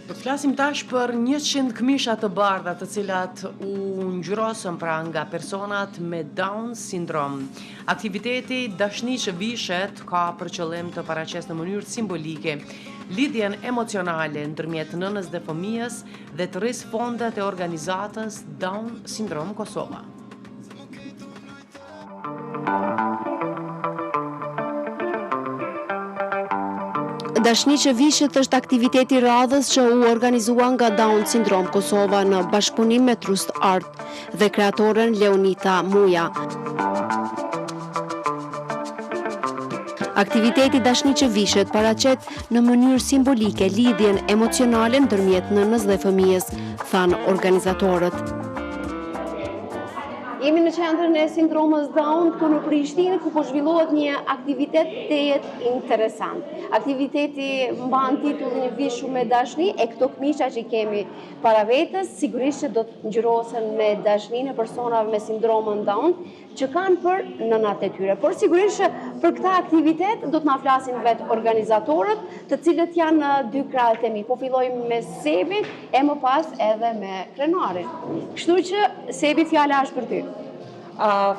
Do të flasim tash për 100 këmisha të bardha të cilat u ngjyrosën pra nga personat me Down syndrom. Aktiviteti Dashni që vishet ka për qëllim të paraqesë në mënyrë simbolike lidhjen emocionale ndërmjet nënës dhe fëmijës dhe të rrisë fondet e organizatës Down Syndrom Kosova. Dashni që vishet është aktiviteti radhës që u organizua nga Down Syndrom Kosova në bashkëpunim me Trust Art dhe kreatoren Leonita Muja. Aktiviteti Dashni që vishet paraqet në mënyrë simbolike lidhjen emocionale ndërmjet nënës dhe fëmijës, thanë organizatorët. Jemi në qendrën e sindromës Down këtu në Prishtinë, ku po zhvillohet një aktivitet tejet interesant. Aktiviteti mban titullin Një vit shumë me dashni, e këto këmisha që kemi para vetes sigurisht që do të ngjyrosen me dashninë e personave me sindromën Down që kanë për nënat e tyre. Por sigurisht që për këtë aktivitet do të na flasin vetë organizatorët, të cilët janë në dy krahët e mi. Po fillojmë me Sebin e më pas edhe me krenarin. Kështu që Sebi, fjala është për ty.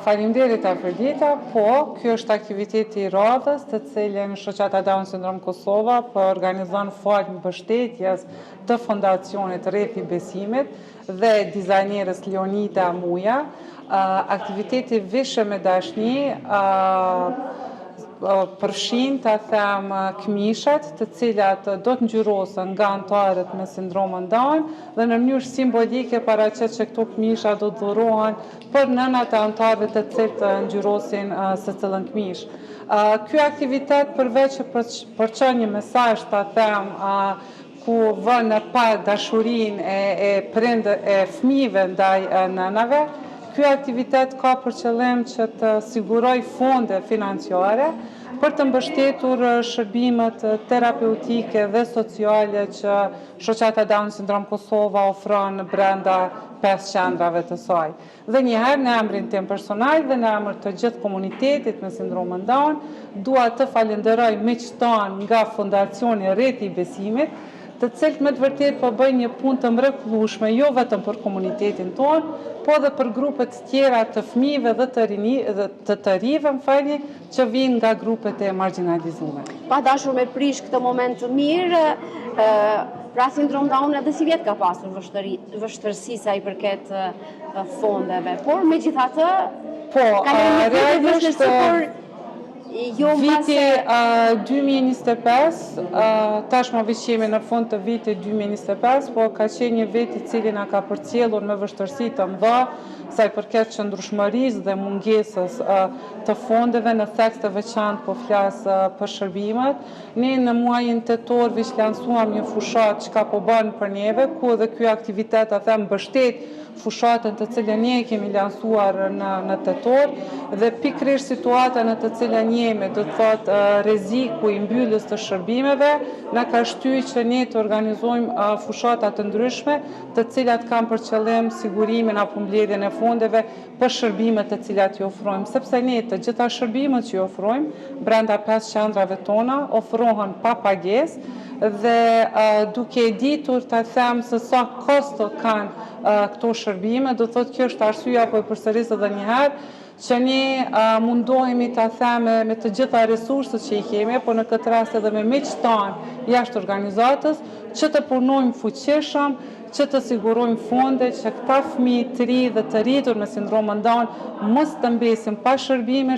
Faleminderit Afrodita, po, kjo është aktiviteti i radhës të cilën shoqata Down Syndrom Kosova po organizon fal mbështetjes të fondacionit Rrethi Besimit dhe dizajnerës Leonita Muja. Aktiviteti Vishe me Dashni përfshin të them këmishat të cilat do të ngjyrosen nga anëtarët me sindromën Down dhe në mënyrë simbolike paraqet që këto këmisha do të dhurohen për nënat e anëtarëve të cilët ngjyrosin secilën këmish. Ky aktivitet përveç që përçon një mesazh të them ku vën në pa dashurinë e fëmijëve ndaj nënave. Ky aktivitet ka për qëllim që të siguroj fonde financiare për të mbështetur shërbimet terapeutike dhe sociale që shoqata Down Syndrom Kosova ofron brenda 5 qendrave të saj. Dhe njëherë në emrin tim personal dhe në emër të gjithë komunitetit me sindromën Down, dua të falenderoj miqtan nga Fondacioni Rrethi Besimit, të cilët me të vërtet po bëjnë një punë të mrekullueshme jo vetëm për komunitetin tonë, po dhe për grupet tjera të fëmijëve dhe të rive, që vinë nga grupet e marginalizuara. Pa dashur me prish këtë moment të mirë, pra sindrom Down edhe si vjet ka pasur vështërsi sa i përket fondeve, por megjithatë ka një vështërsi për Viti 2025, tashmë jemi në fund të vitit 2025, po ka qenë një vit i cili na ka përcjellur me vështirësi të mëdha sa i përket qëndrueshmërisë dhe mungesës të fondeve në theks të veçantë po flas për shërbimet. Ne në muajin tetor lansuam një fushat që ka po bën për neve, ku edhe ky aktivitet mbështet fushatën të cilën ne kemi lansuar në tetor dhe pikërisht situata në të cilën jemi, do të thotë rreziku i mbylljes të shërbimeve, na ka shtyr që ne të organizojmë fushata të ndryshme, të cilat kanë për qëllim sigurimin apo mbledhjen e fondeve për shërbimet të cilat i ofrojmë, sepse ne të gjitha shërbimet që i ofrojmë brenda 5 qendrave tona ofrohen pa pagesë dhe duke ditur të them se sa kosto kanë këto shërbime, do thotë kjo është arsyeja po e përsëris edhe një herë që ne mundohemi të them me të gjitha resurset që i kemi, po në këtë rast edhe me miqtë tanë jashtë organizatës, që të punojmë fuqishëm, që të sigurojmë fonde që këta fëmijë të ri dhe të rritur me sindromën Down mos të mbesin pa shërbime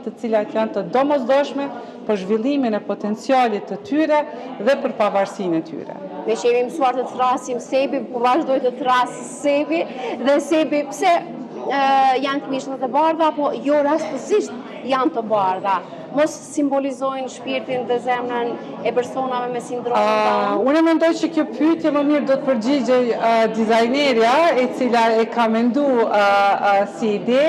të cilat janë të domosdoshme për zhvillimin e potencialit të tyre dhe për pavarësinë e tyre. Ne që jemi mësuar të thrasim Sebi, po vazhdoj të thras Sebi, dhe Sebi pse janë këmishët të bardha, po jo rastësisht janë të bardha. Mos simbolizojnë shpirtin dhe zemrën e personave me sindromën Down? Unë mendoj që kjo pyetje më mirë do të përgjigjej dizajnerja e cila e ka menduar si ide.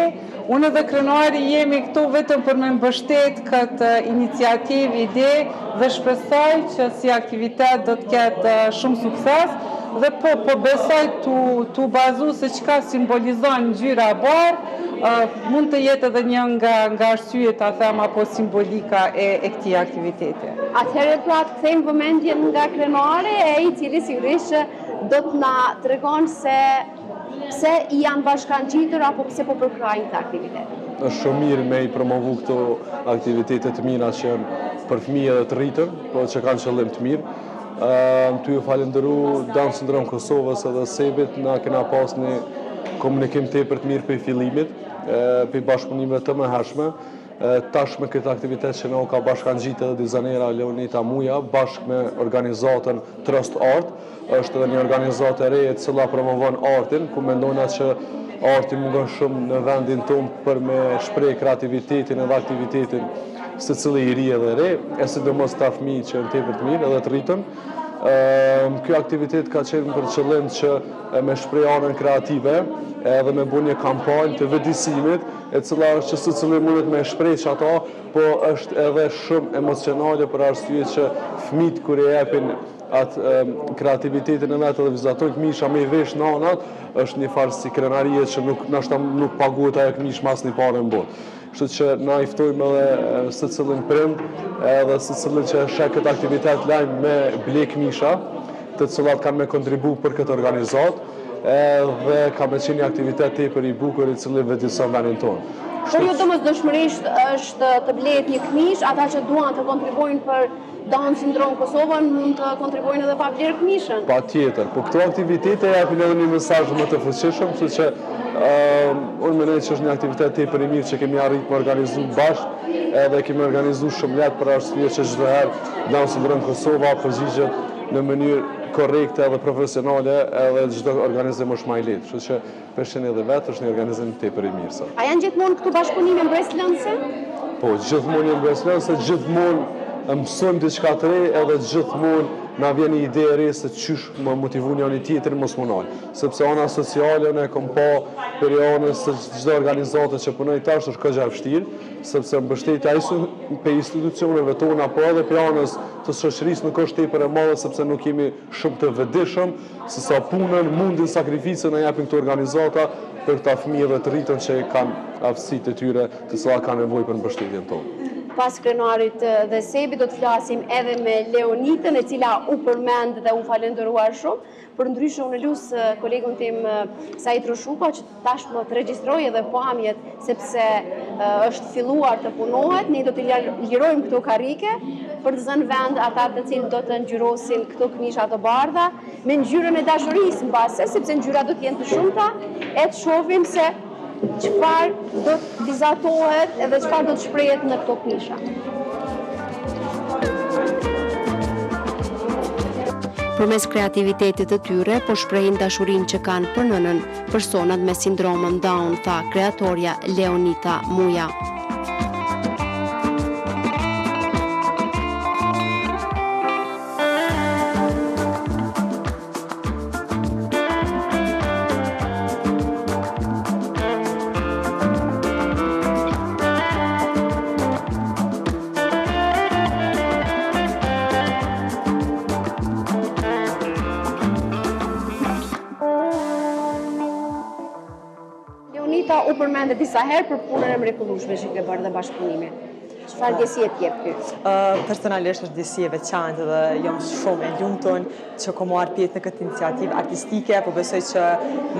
Unë dhe krenari jemi këtu vetëm për me mbështet këtë iniciativë, ide dhe shpresoj që si aktivitet do të ketë shumë sukses Dhe po besoj tu bazu se çka simbolizon ngjyra e bardhë, mund të jetë edhe një nga arsyet ta them apo simbolika e këtij aktiviteti. Atëherë pra të kthejmë vëmendjen nga krenari i cili sigurisht do të na tregon se pse janë bashkangjitur apo pse po përkrajnë këtë aktivitet. Është shumë mirë me i promovu këto aktivitete të mira që janë për fëmijë dhe të rritën, po që kanë qëllim të mirë. Ty ju falenderu Down Syndrome Kosovës edhe Sebit, na kena pas një komunikim tepër të mirë për fillimit, për bashkëpunime të mëhershme. Tash me këtë aktivitet që na ka bashkangjitë edhe dizajnera Leonita Muja, bashkë me organizatën Trust Art, është edhe një organizatë e re e cila promovon artin, ku mendojna që arti mungon shumë në vendin tonë për me shpreh kreativitetin edhe aktivitetin secili i ri edhe re, e sidomos ta fëmijë që janë tepër të mirë edhe të rritën. Ky aktivitet ka qenë për qëllim që me shpreh anën kreative edhe me bu një kampanjë të vëdësimit, e cila është që secili mundet me shpreh që ato, po është edhe shumë emocionale për arsye që fëmijët kur e japin atë kreativitetin e vetë dhe vizatojnë këmisha me i vesh në anat, është një farë si krenarie që nuk paguhet ajo këmish mas një pare në botë. Kështu që na iftojmë edhe secilin prind edhe secilin që sheh këtë aktivitet lajm me ble këmisha, të cilat kanë me kontribu për këtë organizat, dhe ka me qenë një aktivitet tepër i bukur i cili vëdëson vendin tonë. Por jo domosdoshmërisht është të blehet një këmish, ata që duan të kontribuojnë për Down Syndrome Kosovën mund të kontribuojnë edhe pa blerë këmishën. Patjetër, po këto aktivitete japin edhe një mesazh më të fuqishëm, kështu që unë mendoj që është një aktivitet tepër i mirë që kemi arritur të organizojmë bashkë, edhe kemi organizuar shumë lehtë për arsye që çdo herë Down Syndrome Kosova përgjigjet në mënyrë korrekte edhe profesionale, edhe çdo organizim është më i lehtë. Kështu që peshin edhe vetë është një organizim tepër i mirë sot. A janë gjithmonë këtu bashkëpunime mbreslënse? Po, gjithmonë janë mbreslënse, gjithmonë mësojmë diçka të re, edhe gjithmonë na vjen një ide e re se çysh më motivon njëri tjetrin mos munoj. Sepse ana sociale ne kom pa periudhën se çdo organizatë që punoj tash është kaq e vështirë, sepse mbështetja pe institucioneve tona po edhe pe anës të shoqërisë nuk është tepër e madhe sepse nuk jemi shumë të vëdishëm, se sa punën, mundin, sakrificën na japin këto organizata për këta fëmijë dhe të rritën që kanë aftësitë e tyre të cilat kanë nevojë për mbështetjen tonë. Pas krenarit dhe Sebi do të flasim edhe me Leonitën, e cila u përmend dhe u falenderuar shumë. Për ndryshe unë lusë kolegun tim Sajt Roshupa që tashmë të regjistroj edhe pamjet sepse është filluar të punohet. Ne do të lirojmë këto karrike për të zënë vend ata të cilët do të ngjyrosin këto këmisha të bardha me ngjyrën e dashurisë mbase, sepse ngjyrat do të jenë të shumta, e të shohim se çfarë do të vizatohet edhe çfarë do të shprehet në këto këmisha. Përmes kreativitetit të tyre, po shprehin dashurinë që kanë për nënën, personat me sindromën Down, tha kreatorja Leonita Muja. Leonita u përmendë disa herë për punën e mrekullueshme që ke bërë dhe bashkëpunimin. Çfarë ndjesie të jep ty? Personalisht është ndjesie e veçantë dhe jam shumë e lumtur që kam marrë pjesë në këtë iniciativë artistike, po besoj që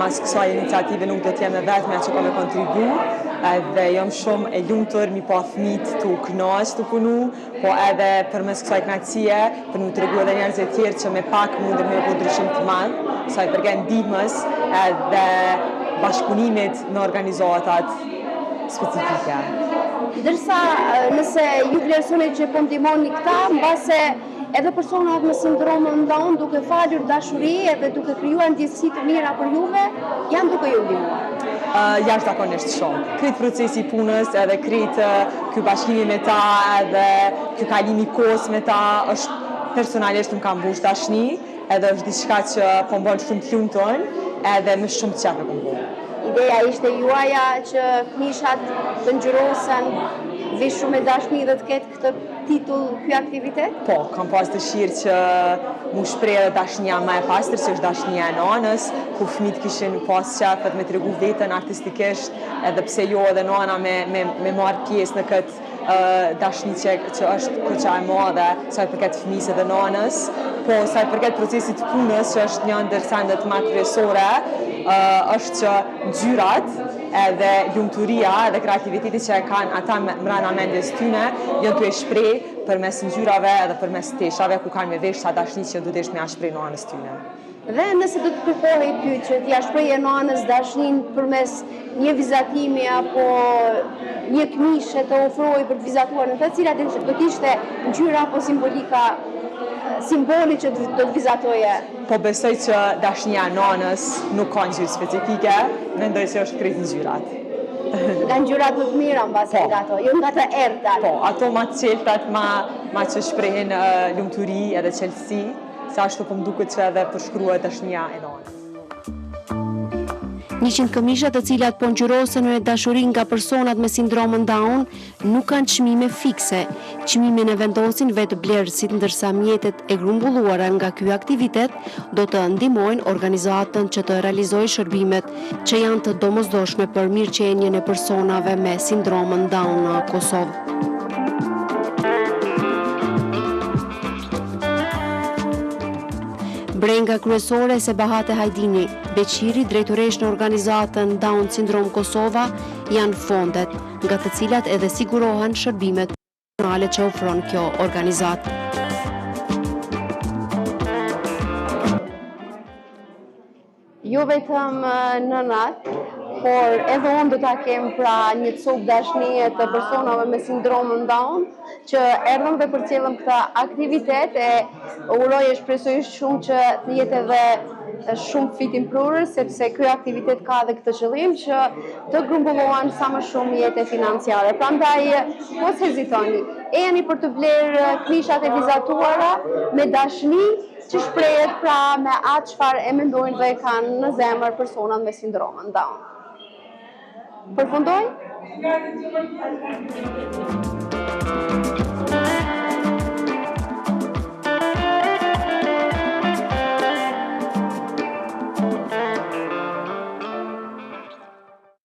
mas kësaj iniciative nuk do të jem vetëm që kam kontribu, dhe jam shumë e lumtur mi pa fëmijët të kënaqur të punu, po edhe përmes kësaj kënaqësie për më tregu edhe njerëz të tjerë që me pak mundem me bëu ndryshim të madh, sa i përket ndihmës edhe bashkëpunimit në organizatat specifike. Ndërsa nëse ju vlerësoni që po ndihmoni këta, mbase edhe personat me sindromën Down duke falur dashuri edhe duke krijuar ndjesi të mira për juve, janë duke ju ndihmuar. Jashtëzakonisht shumë. Këtë procesi i punës edhe këtë ky bashkimi me ta edhe ky kalimi i kohës me ta është personalisht më ka mbush dashni, edhe është diçka që po më bën shumë të lumtur edhe më shumë të qatë kom bërë. Ideja ishte juaja që këmishat të ngjyrosen vishu me dashni dhe të ketë këtë titull ky aktivitet? Po, kam pas dëshirë që mu shpreh edhe dashnia më e pastër, që është dashnia e nanës, ku fëmijët kishin pas qefet me tregu veten artistikisht, edhe pse jo edhe nana me marr pjesë në këtë dashni që është koqa e madhe, sa i përket fëmijës edhe nanës, po sa i përket procesit punës, që është një ndër sendet më kryesore, është që ngjyrat edhe lumturia edhe kreativiteti që e kanë ata mbrana mendjes tyne, janë të e shpreh përmes ngjyrave edhe përmes teshave ku kanë me vesh sa dashni që duhet me ia shpreh nanës tyne. Dhe nëse do të kërkohej ty që t'ja shprehje nanës dashnin përmes një vizatimi apo një këmishë të ofrojë për të vizatuar në të cilat do t'ishte ngjyra apo simboli që do të vizatoje? Po besoj që dashnia e nanës nuk ka ngjyrë specifike, mendoj se është krejt ngjyrat. Nga ngjyrat më të mira mbasi nga ato, jo nga të errëtat. Po, ato ma të qeltat, ma që shprehin lumturi edhe qelësi, sa ashtu po m'duket që edhe përshkruhet dashnia e nanës. 100 këmisha të cilat po ngjyrosen me dashuri nga personat me sindromën Down nuk kanë çmime fikse. Çmimin e vendosin vetë blerësit, ndërsa mjetet e grumbulluara nga ky aktivitet do të ndihmojnë organizatën që të realizojë shërbimet që janë të domosdoshme për mirëqenien e personave me sindromën Down në Kosovë. Brenga kryesore Sebahate Hajdini, Beqiri, drejtoresh në organizatën Down Syndrome Kosova, janë fondet, nga të cilat edhe sigurohen shërbimet personale që ofron kjo organizatë. Jo vetëm nënat, por edhe unë do ta kem pra një copë dashnie të personave me sindromën Down, që erdhëm dhe përcjellëm këtë aktivitet e uroj e shpresoj shumë që të jetë edhe shumë fitim prurë, sepse ky aktivitet ka dhe këtë qëllim që të grumbullohen sa më shumë jetë financiare. Prandaj mos hezitoni, ejeni për të blerë këmishat e vizatuara me dashni që shprehet pra me atë çfarë e mendojnë dhe e kanë në zemër personat me sindromën Down. Përfundoj?